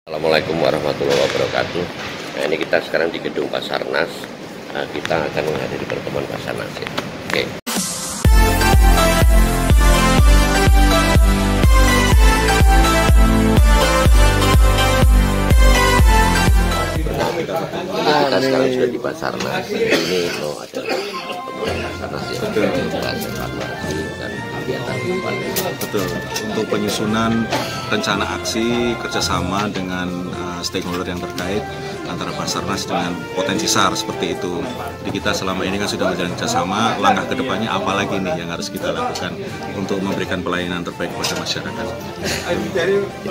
Assalamualaikum warahmatullahi wabarakatuh. Nah, ini kita sekarang di gedung Basarnas. Kita akan menghadiri pertemuan Basarnas ya. Oke. Kita sekarang sudah di Basarnas. Ini ada pertemuan Basarnas ya. Kita evaluasi dan kegiatan ke depan. Betul, untuk penyusunan rencana aksi kerjasama dengan stakeholder yang terkait antara Basarnas dengan potensi SAR seperti itu. Jadi kita selama ini kan sudah menjalin kerjasama, langkah kedepannya apa lagi nih yang harus kita lakukan untuk memberikan pelayanan terbaik kepada masyarakat. Itu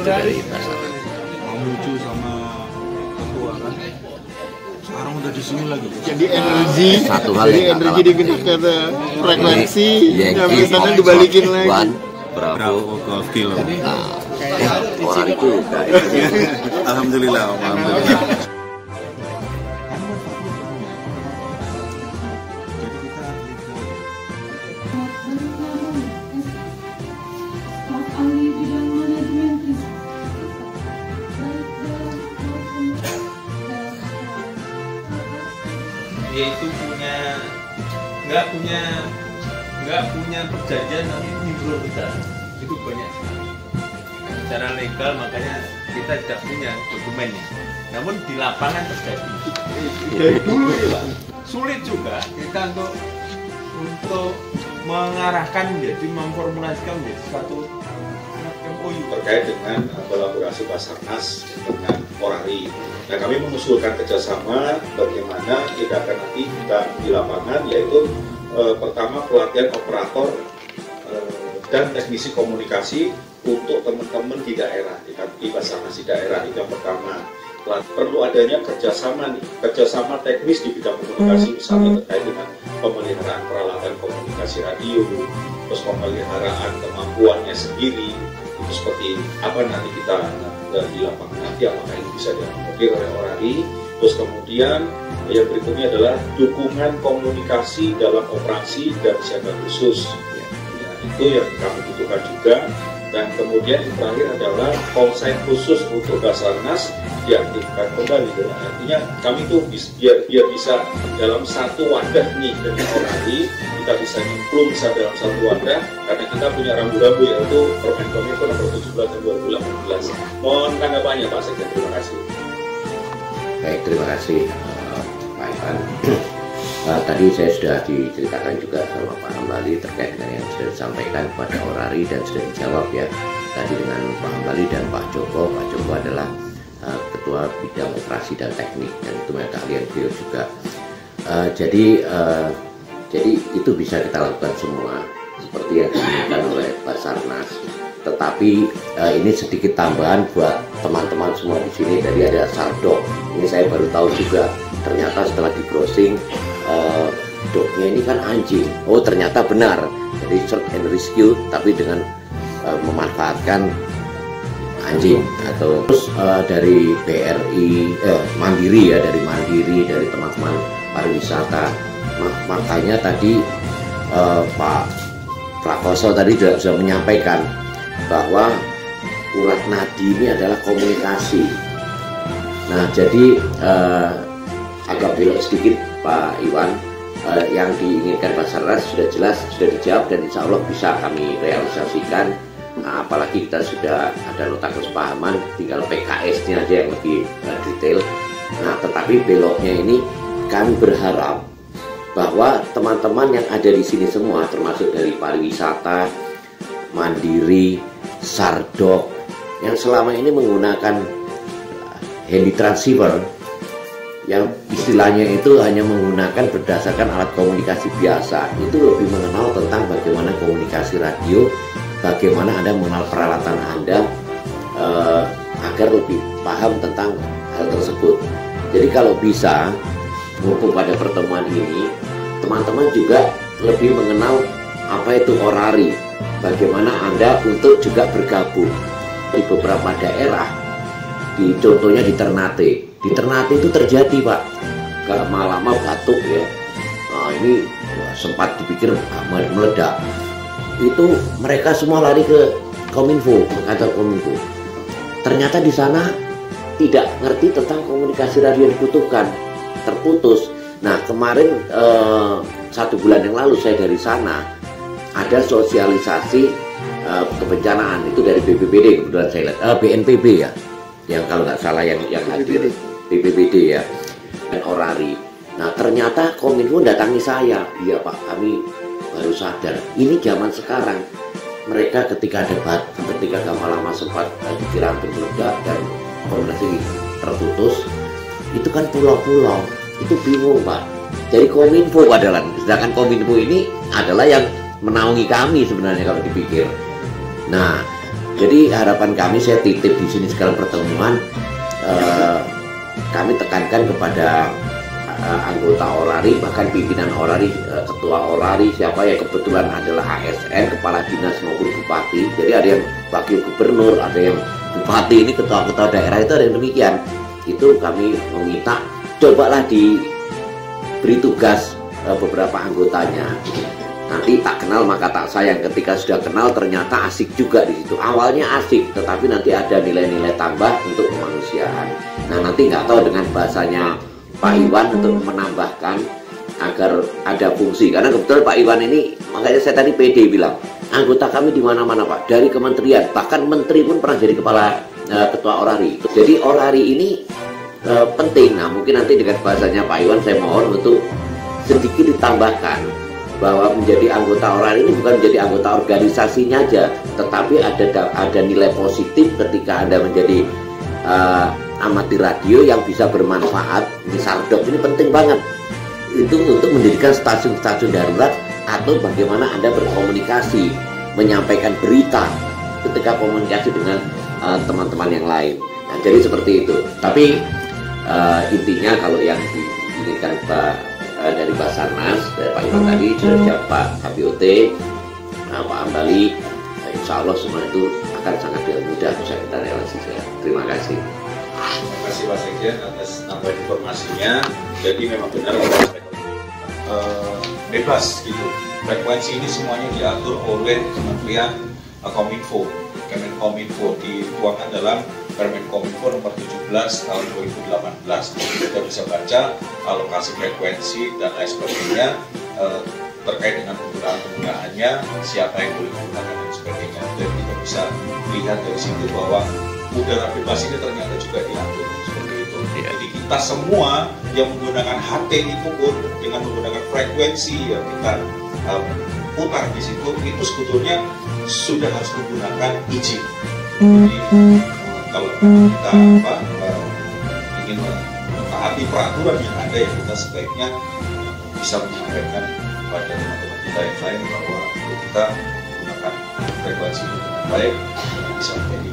dari Basarnas. Menuju sama keuangan. Sekarang udah di sini lagi. Jadi energi, Satu hal jadi yang energi dikit kata frekuensi, yang Yankee misalnya dibalikin lagi. One, Bravo. Bravo Golf Kilo. Orang itu Alhamdulillah, alhamdulillah. Dia itu nggak punya perjanjian nanti nyimbrol kita itu banyak secara legal, makanya kita tidak punya dokumennya, namun di lapangan terjadi dari dulu ya, sulit juga kita untuk mengarahkan menjadi memformulasikan menjadi satu MOU terkait dengan kolaborasi Basarnas dengan Orari. Nah, kami mengusulkan kerjasama bagaimana tindakan nanti kita di lapangan, yaitu pertama pelatihan operator dan teknisi komunikasi untuk teman-teman di daerah, di Basarnas di daerah. Itu yang pertama. Perlu adanya kerjasama kerjasama teknis di bidang komunikasi, misalnya terkait dengan pemeliharaan peralatan komunikasi radio, terus pemeliharaan kemampuannya sendiri, itu seperti apa nanti kita di lapangan nanti, apakah ini bisa diakomodir oleh Orari. Terus kemudian yang berikutnya adalah dukungan komunikasi dalam operasi dan siaga khusus. Ya, itu yang kami butuhkan juga. Dan kemudian yang terakhir adalah call sign khusus untuk Basarnas diaktifkan kembali. Dan artinya kami tuh biar bisa dalam satu wadah nih dengan Orari, kita bisa nyemplung dalam satu wadah, karena kita punya rambu-rambu yaitu Permen Kominfo nomor 17 tahun 2018. Mohon tanggapannya Pak Sekjen, terima kasih. Baik, terima kasih Pak Ivan. Tadi saya sudah diceritakan juga sama Pak Hambali terkait dengan yang sudah disampaikan kepada Orari dan sudah dijawab ya tadi dengan Pak Hambali dan Pak Joko. Pak Joko adalah Ketua Bidang Operasi dan Teknik, dan itu keahlian beliau juga. Jadi itu bisa kita lakukan semua seperti yang diinginkan oleh Basarnas. Tetapi ini sedikit tambahan buat teman-teman semua di sini. Tadi ada Sardok. Ini saya baru tahu juga. Ternyata setelah di browsing, doknya ini kan anjing. Oh, ternyata benar. Jadi search and rescue, tapi dengan memanfaatkan anjing. Atau terus dari BRI, Mandiri ya, dari Mandiri, dari teman-teman pariwisata. Makanya tadi Pak Prakoso tadi juga sudah menyampaikan bahwa urat nadi ini adalah komunikasi. Nah, jadi agak belok sedikit Pak Iwan, yang diinginkan Basarnas sudah jelas, sudah dijawab, dan insya Allah bisa kami realisasikan. Nah, apalagi kita sudah ada nota kesepahaman, tinggal PKS-nya aja yang lebih detail. Nah, tetapi beloknya ini kami berharap bahwa teman-teman yang ada di sini semua, termasuk dari pariwisata, Mandiri, Sardok, yang selama ini menggunakan handy transceiver, yang istilahnya itu hanya menggunakan berdasarkan alat komunikasi biasa, itu lebih mengenal tentang bagaimana komunikasi radio, bagaimana Anda mengenal peralatan Anda, agar lebih paham tentang hal tersebut. Jadi kalau bisa, mumpung pada pertemuan ini, teman-teman juga lebih mengenal apa itu Orari, bagaimana Anda untuk juga bergabung di beberapa daerah, contohnya di Ternate. Di Ternate itu terjadi Pak, gak lama batuk ya. Nah ini sempat dipikir meledak. Itu mereka semua lari ke Kominfo, ke kantor Kominfo. Ternyata di sana tidak ngerti tentang komunikasi radio yang dibutuhkan, terputus. Nah kemarin 1 bulan yang lalu saya dari sana ada sosialisasi kebencanaan itu dari BPBD, kebetulan saya lihat BNPB ya, yang kalau nggak salah yang hadir BPBD ya, dan Orari. Nah ternyata Kominfo datangi saya, iya Pak, kami baru sadar ini zaman sekarang. Mereka ketika debat, ketika lama sempat dikira hampir meledak dan komunikasi terputus, itu kan pulau-pulau, itu bingung Pak. Jadi Kominfo padahal, sedangkan Kominfo ini adalah yang menaungi kami sebenarnya kalau dipikir. Nah, jadi harapan kami, saya titip di sini sekarang pertemuan, kami tekankan kepada anggota Orari, bahkan pimpinan Orari, ketua Orari, siapa yang kebetulan adalah ASN, kepala dinas maupun bupati. Jadi ada yang wakil gubernur, ada yang bupati, ini ketua-ketua daerah itu ada yang demikian. Itu kami meminta, cobalah diberi tugas beberapa anggotanya. Nanti tak kenal maka tak sayang. Ketika sudah kenal ternyata asik juga di situ. Awalnya asik, tetapi nanti ada nilai-nilai tambah untuk kemanusiaan. Nah nanti nggak tahu dengan bahasanya Pak Iwan untuk menambahkan agar ada fungsi, karena kebetulan Pak Iwan ini, makanya saya tadi PD bilang anggota kami di mana-mana Pak, dari kementerian, bahkan menteri pun pernah jadi kepala ketua Orari. Jadi Orari ini penting. Nah mungkin nanti dengan bahasanya Pak Iwan saya mohon untuk sedikit ditambahkan bahwa menjadi anggota Orari ini bukan menjadi anggota organisasinya aja, tetapi ada nilai positif ketika Anda menjadi amati radio yang bisa bermanfaat. Ini Sardok ini penting banget itu untuk mendirikan stasiun-stasiun darurat, atau bagaimana Anda berkomunikasi, menyampaikan berita ketika komunikasi dengan teman-teman yang lain. Nah jadi seperti itu. Tapi intinya kalau yang diinginkan dari Basarnas, dari Pak Iwan tadi sudah siap, Pak HPOT, Pak Ambali, insya Allah semua itu akan sangat mudah bisa kita realisasikan. Terima kasih. Terima kasih Pak Sekjen atas tambahan informasinya. Jadi memang benar bebas gitu. Frekuensi ini semuanya diatur oleh Kementerian Kominfo, Kemenkominfo, dituangkan dalam Permen Kominfo nomor 17 tahun 2018. Kita bisa baca alokasi frekuensi dan lain sebagainya terkait dengan penggunaannya, siapa yang boleh menggunakan dan sebagainya. Dan kita bisa lihat dari situ bahwa udara bebas ini ternyata juga diatur seperti itu. Jadi kita semua yang menggunakan HT itu pun dengan menggunakan frekuensi yang kita putar di situ itu sebetulnya sudah harus menggunakan izin. Jadi kalau kita ingin mentaati peraturan yang ada, ya kita sebaiknya bisa menyampaikan kepada teman-teman kita yang lain bahwa kita menggunakan frekuensi itu dengan baik dan bisa menjadi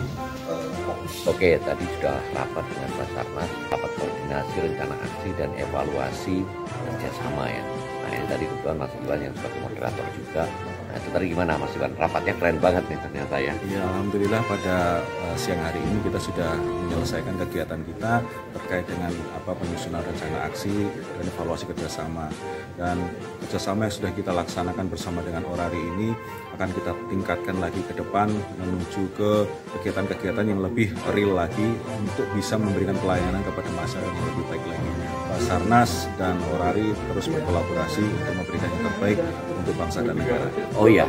Oke, tadi sudah rapat dengan Basarnas, rapat koordinasi rencana aksi dan evaluasi kerjasama ya. Nah ini tadi kebetulan Mas Iwan yang sebagai moderator juga. Nah itu tadi gimana Mas Iwan? Rapatnya keren banget nih ternyata ya. Ya alhamdulillah pada siang hari ini kita sudah menyelesaikan kegiatan kita terkait dengan penyusunan rencana aksi dan evaluasi kerjasama. Dan kerjasama yang sudah kita laksanakan bersama dengan Orari ini akan kita tingkatkan lagi ke depan menuju ke kegiatan-kegiatan yang lebih real lagi untuk bisa memberikan pelayanan kepada masyarakat yang lebih baik lagi. Basarnas dan Orari terus berkolaborasi untuk memberikan yang terbaik untuk bangsa dan negara. Oh iya,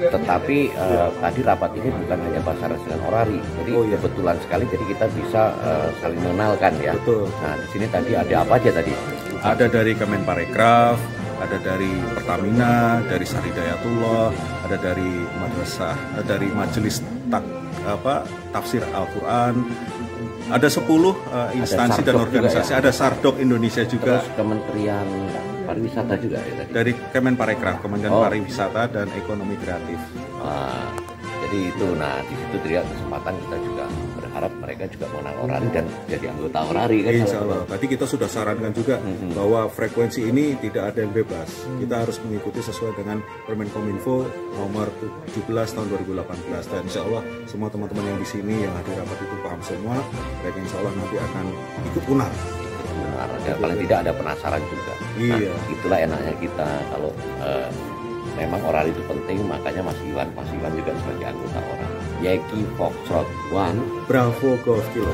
tetapi tadi rapat ini bukan hanya Basarnas dan Orari, jadi kebetulan sekali jadi kita bisa saling mengenalkan ya. Betul. Nah di sini tadi ada apa aja tadi? Ada dari Kemenparekraf, ada dari Pertamina, dari Saridayatullah, ada dari madrasah, dari Majelis Tafsir Al-Quran, ada 10 instansi dan organisasi, ya? Ada Sardok Indonesia juga. Terus Kementerian Pariwisata juga ya tadi? Dari Kemenparekraf, Kementerian Pariwisata dan Ekonomi Kreatif. Jadi itu, nah di situ dia kesempatan kita juga berharap mereka juga mengenal Orari dan jadi anggota Orari kan. Insya Allah. Tadi kita sudah sarankan juga bahwa frekuensi ini tidak ada yang bebas. Kita harus mengikuti sesuai dengan Permen Kominfo nomor 17 tahun 2018. Dan insya Allah semua teman-teman yang di sini yang hadir rapat itu paham semua. Mereka insya Allah nanti akan ikut unar. Ya, paling tidak ada penasaran juga. Iya. Nah, itulah enaknya kita kalau memang Orari itu penting, makanya Mas Iwan juga sebagai anggota Orari. Yankee Foxtrot 1 Bravo Golf Kilo.